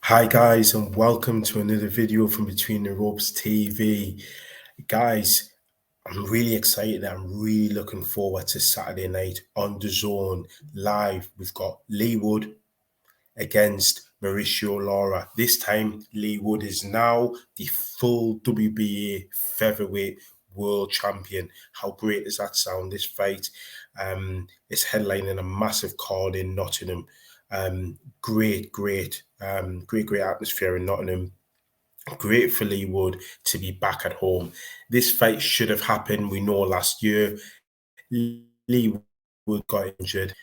Hi guys, and welcome to another video from Between the Ropes TV. Guys, I'm really excited. I'm really looking forward to Saturday night on DAZN live. We've got Leigh against Mauricio Lara. This time, Leigh is now the full WBA featherweight world champion. How great does that sound? This fight is headlining a massive card in Nottingham. Great atmosphere in Nottingham. Great for Leigh to be back at home. This fight should have happened, we know, last year. Leigh got injured.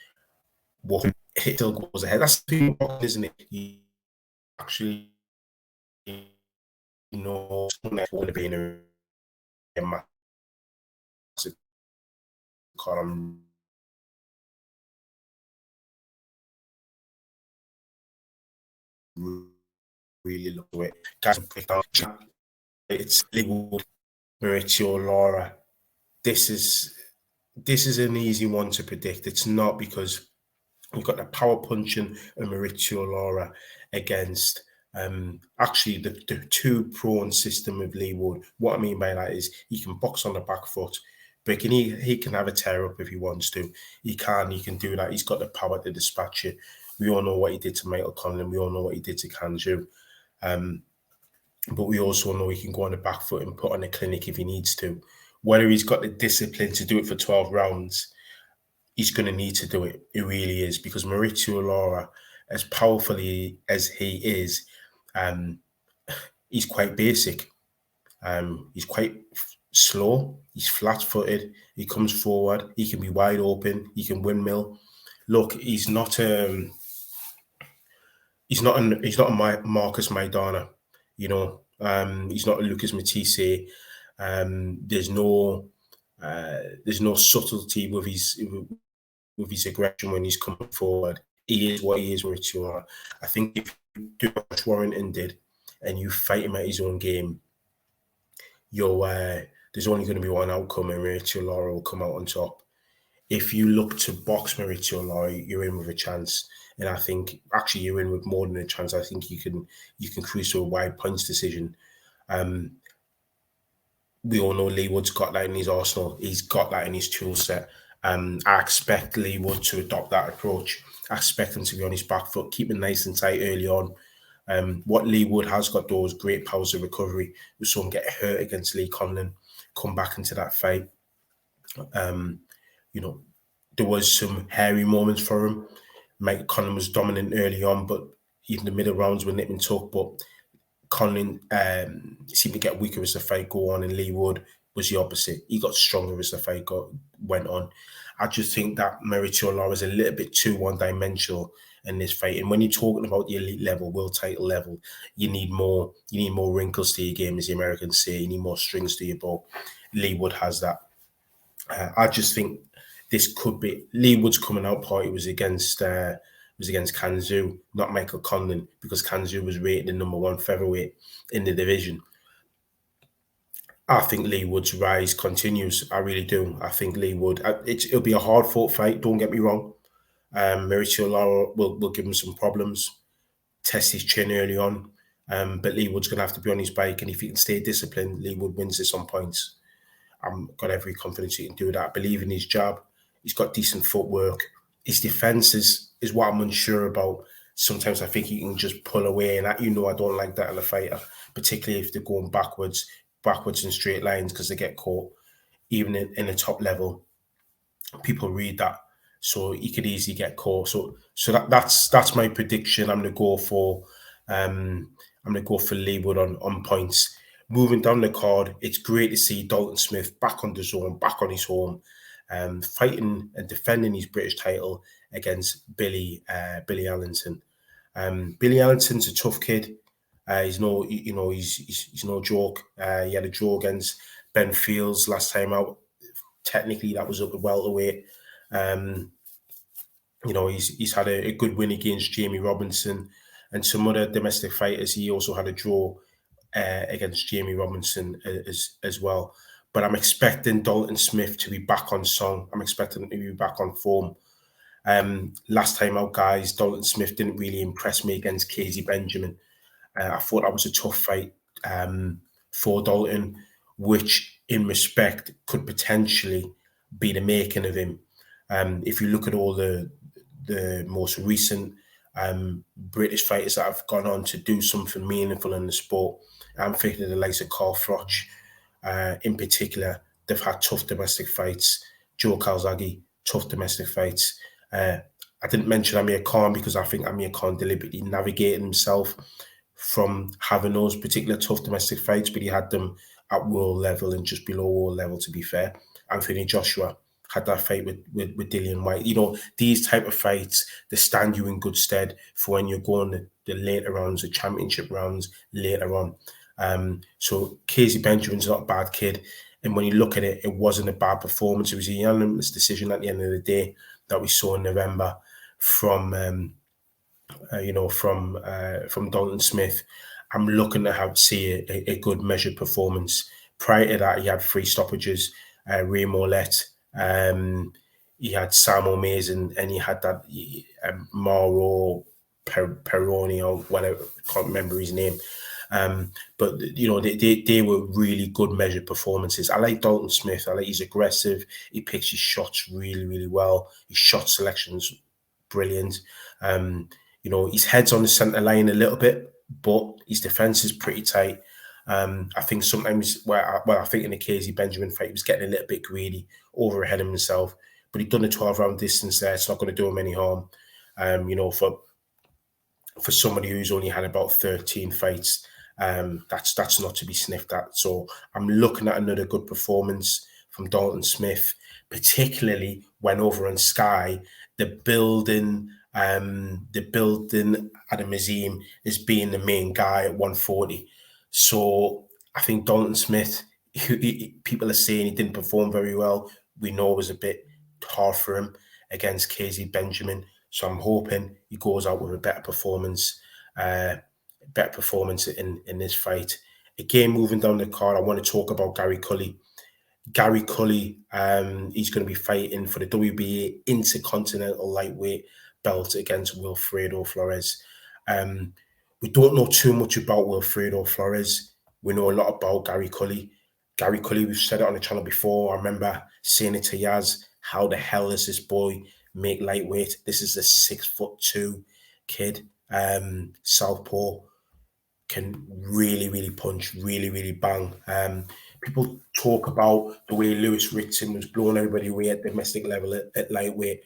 It still goes ahead. That's the thing, isn't it? You actually know it's going to be in a massive column. Really look at it. Guys, it's Leigh Mauricio Lara. This is an easy one to predict. It's not, because you've got the power punching of Mauricio Lara against actually the two-prone system of Leigh. What I mean by that is he can box on the back foot, but he can have a tear up if he wants to. He can do that. He's got the power to dispatch you. We all know what he did to Michael Conlon. We all know what he did to Kanju. But we also know he can go on the back foot and put on a clinic if he needs to. Whether he's got the discipline to do it for 12 rounds, he's going to need to do it. It really is, because Mauricio Lara, as powerfully as he is, he's quite basic. He's quite slow. He's flat-footed. He comes forward. He can be wide open. He can windmill. Look, he's not a Marcus Maidana. You know, he's not a Lucas Matisse. There's no subtlety with his aggression when he's coming forward. He is what he is, Mauricio Lara. I think if you do what Warrington did and you fight him at his own game, there's only going to be one outcome, and Mauricio Lara will come out on top. If you look to box Mauricio Lara, you're in with a chance. And I think actually you're in with more than a chance. I think you can cruise to a wide points decision. We all know Leigh got that in his arsenal. He's got that in his tool set. I expect Leigh to adopt that approach. I expect him to be on his back foot, keep it nice and tight early on. What Leigh has got, those great powers of recovery. We saw him get hurt against Lee Conlon, come back into that fight. You know, there was some hairy moments for him. Mike Conlon was dominant early on, but even the middle rounds were nip and tuck. But Conlon seemed to get weaker as the fight go on, and Leigh was the opposite. He got stronger as the fight went on. I just think that Mauricio Lara is a little bit too one-dimensional in this fight. And when you're talking about the elite level, world title level, you need more wrinkles to your game, as the Americans say. You need more strings to your bow. Leigh has that. I just think this could be Leigh coming out party was against Kanzu, not Michael Conlon, because Kanzu was rated the #1 featherweight in the division. I think Leigh rise continues. I really do. I think Leigh it'll be a hard fought fight. Don't get me wrong. Mauricio Lara will give him some problems, test his chin early on. But Leigh going to have to be on his bike, and if he can stay disciplined, Leigh wins this on points. I've got every confidence he can do that. I believe in his jab. He's got decent footwork. His defense is what I'm unsure about. Sometimes I think he can just pull away, and I don't like that in a fighter, particularly if they're going backwards in straight lines, because they get caught. Even in the top level, people read that, so he could easily get caught. So that's my prediction. I'm gonna go for Leigh on points. Moving down the card, it's great to see Dalton Smith back on DAZN, back on his home, fighting and defending his British title against Billy Allenson. Billy Allenson's a tough kid. He's no joke. He had a draw against Ben Fields last time out. Technically, that was up at welterweight. He's had a good win against Jamie Robinson and some other domestic fighters. He also had a draw against Jamie Robinson as well. But I'm expecting Dalton Smith to be back on song. I'm expecting him to be back on form. Last time out, guys, Dalton Smith didn't really impress me against Casey Benjamin. I thought that was a tough fight for Dalton, which in respect could potentially be the making of him. If you look at all the most recent British fighters that have gone on to do something meaningful in the sport, I'm thinking of the likes of Carl Froch in particular. They've had tough domestic fights. Joe Calzaghe, tough domestic fights. I didn't mention Amir Khan because I think Amir Khan deliberately navigated himself from having those particular tough domestic fights, but he had them at world level and just below world level, to be fair. Anthony Joshua had that fight with Dillian White. You know, these type of fights, they stand you in good stead for when you're going the later rounds, the championship rounds later on. So Casey Benjamin's not a bad kid. And when you look at it, it wasn't a bad performance. It was a unanimous decision at the end of the day that we saw in November from from Dalton Smith. I'm looking to see a good measured performance. Prior to that, he had 3 stoppages. Ray Morlett, he had Sam O'Mays, and he had that Mauro Peroni or whatever, can't remember his name. But you know, they were really good measured performances. I like Dalton Smith. He's aggressive. He picks his shots really, really well. His shot selection's brilliant. You know, his head's on the centre line a little bit, but his defence is pretty tight. I think sometimes, I think in the Casey Benjamin fight, he was getting a little bit greedy, over ahead of himself. But he'd done a 12-round distance there. It's not going to do him any harm. You know, for somebody who's only had about 13 fights, that's not to be sniffed at. So I'm looking at another good performance from Dalton Smith, particularly when over on Sky, the building at the museum is being the main guy at 140. So I think Dalton Smith, people are saying he didn't perform very well. We know it was a bit hard for him against Casey Benjamin. So I'm hoping he goes out with a better performance in this fight. Again, moving down the card, I want to talk about Gary Cully. Gary Cully, he's going to be fighting for the WBA Intercontinental Lightweight belt against Wilfredo Flores. We don't know too much about Wilfredo Flores. We know a lot about Gary Cully. Gary Cully, we've said it on the channel before. I remember saying it to Yaz, how the hell does this boy make lightweight? This is a 6'2" kid, southpaw, can really, really punch, really, really bang. People talk about the way Lewis Ritson was blowing everybody away at domestic level at lightweight.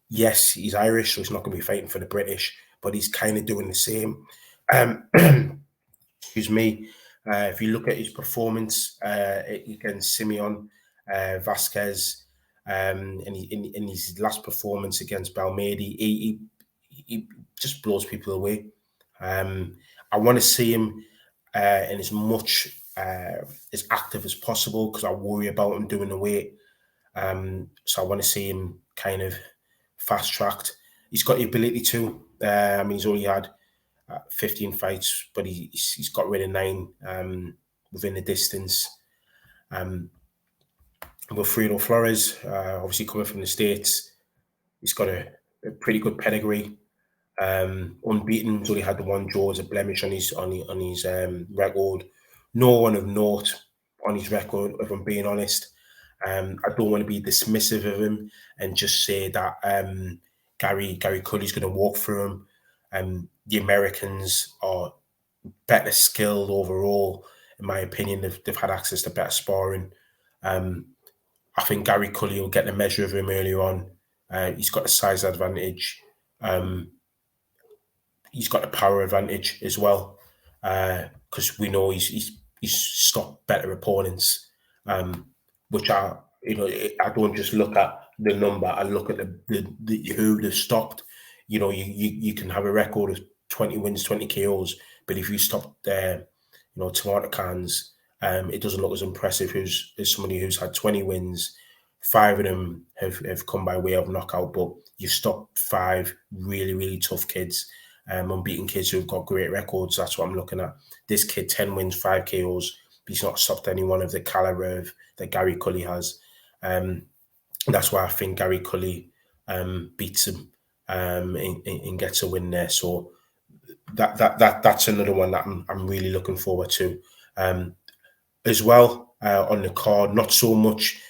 Yes, he's Irish, so he's not going to be fighting for the British, but he's kind of doing the same. Excuse me. If you look at his performance against Simeon Vasquez, in his last performance against Balmedi, he just blows people away. I want to see him in as much as active as possible because I worry about him doing the weight. So I want to see him kind of fast-tracked. He's got the ability to. I mean, he's only had 15 fights, but he's got rid of 9 within the distance. Wilfredo Flores, obviously coming from the States, he's got a pretty good pedigree. Unbeaten, he's only had the 1 draw as a blemish on his record. No one of note on his record, if I'm being honest. I don't want to be dismissive of him and just say that Gary Cully's going to walk through him. The Americans are better skilled overall, in my opinion. They've had access to better sparring. I think Gary Cully will get the measure of him earlier on. He's got a size advantage. He's got a power advantage as well, because we know he's stopped better opponents. Which I don't just look at the number. I look at the who they've stopped. You know, you can have a record of 20 wins, 20 KOs, but if you stop tomato cans, it doesn't look as impressive as somebody who's had 20 wins. 5 of them have come by way of knockout, but you've stopped 5 really, really tough kids, unbeaten kids who've got great records. That's what I'm looking at. This kid, 10 wins, 5 KOs. He's not stopped anyone of the caliber that Gary Cully has. That's why I think Gary Cully beats him and gets a win there. So that's another one that I'm really looking forward to. As well, on the card, not so much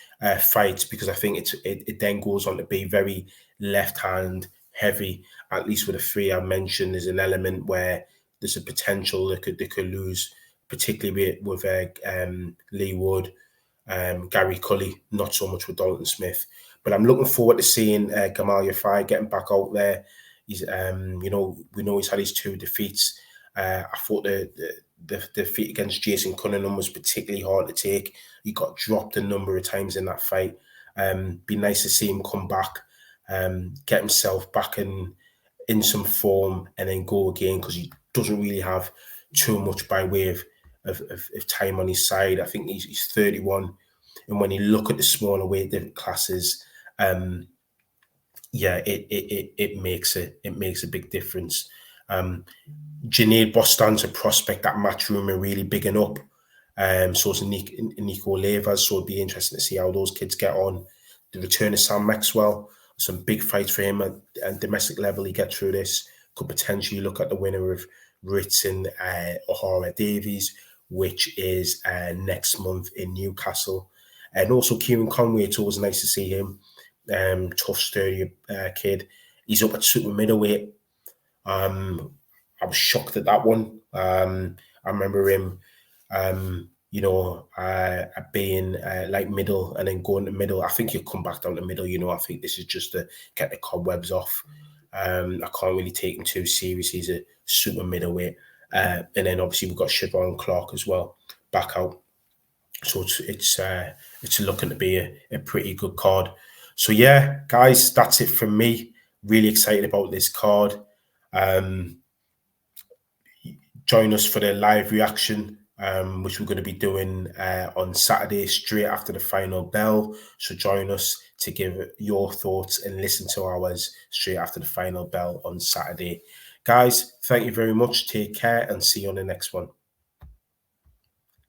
fights, because I think it then goes on to be very left hand heavy. At least with the three I mentioned, there's an element where there's a potential they could lose, particularly with Leigh Wood, Gary Cully, not so much with Dalton Smith. But I'm looking forward to seeing Gamal Yafai getting back out there. He's, we know he's had his 2 defeats. I thought the defeat against Jason Cunningham was particularly hard to take. He got dropped a number of times in that fight. Be nice to see him come back, get himself back in some form, and then go again, because he doesn't really have too much by way of time on his side. I think he's 31, and when you look at the smaller weight classes, it makes a big difference. Junaid Bostan's a prospect that Matchroom are really bigging up. So it's Nico Levas, so it'd be interesting to see how those kids get on. The return of Sam Maxwell, some big fights for him at domestic level. He get through this, could potentially look at the winner of Ritz and O'Hara Davies, which is next month in Newcastle. And also Kieran Conway, it's always nice to see him. Tough, sturdy kid. He's up at super middleweight. I was shocked at that one. I remember him, being like middle and then going to middle. I think he'll come back down to middle. I think this is just to get the cobwebs off. I can't really take him too serious. He's a super middleweight. And then obviously we've got Siobhan Clark as well back out. So it's looking to be a pretty good card. So yeah, guys, that's it from me. Really excited about this card. Join us for the live reaction, which we're going to be doing on Saturday, straight after the final bell. So join us to give your thoughts and listen to ours straight after the final bell on Saturday. Guys, thank you very much. Take care and see you on the next one.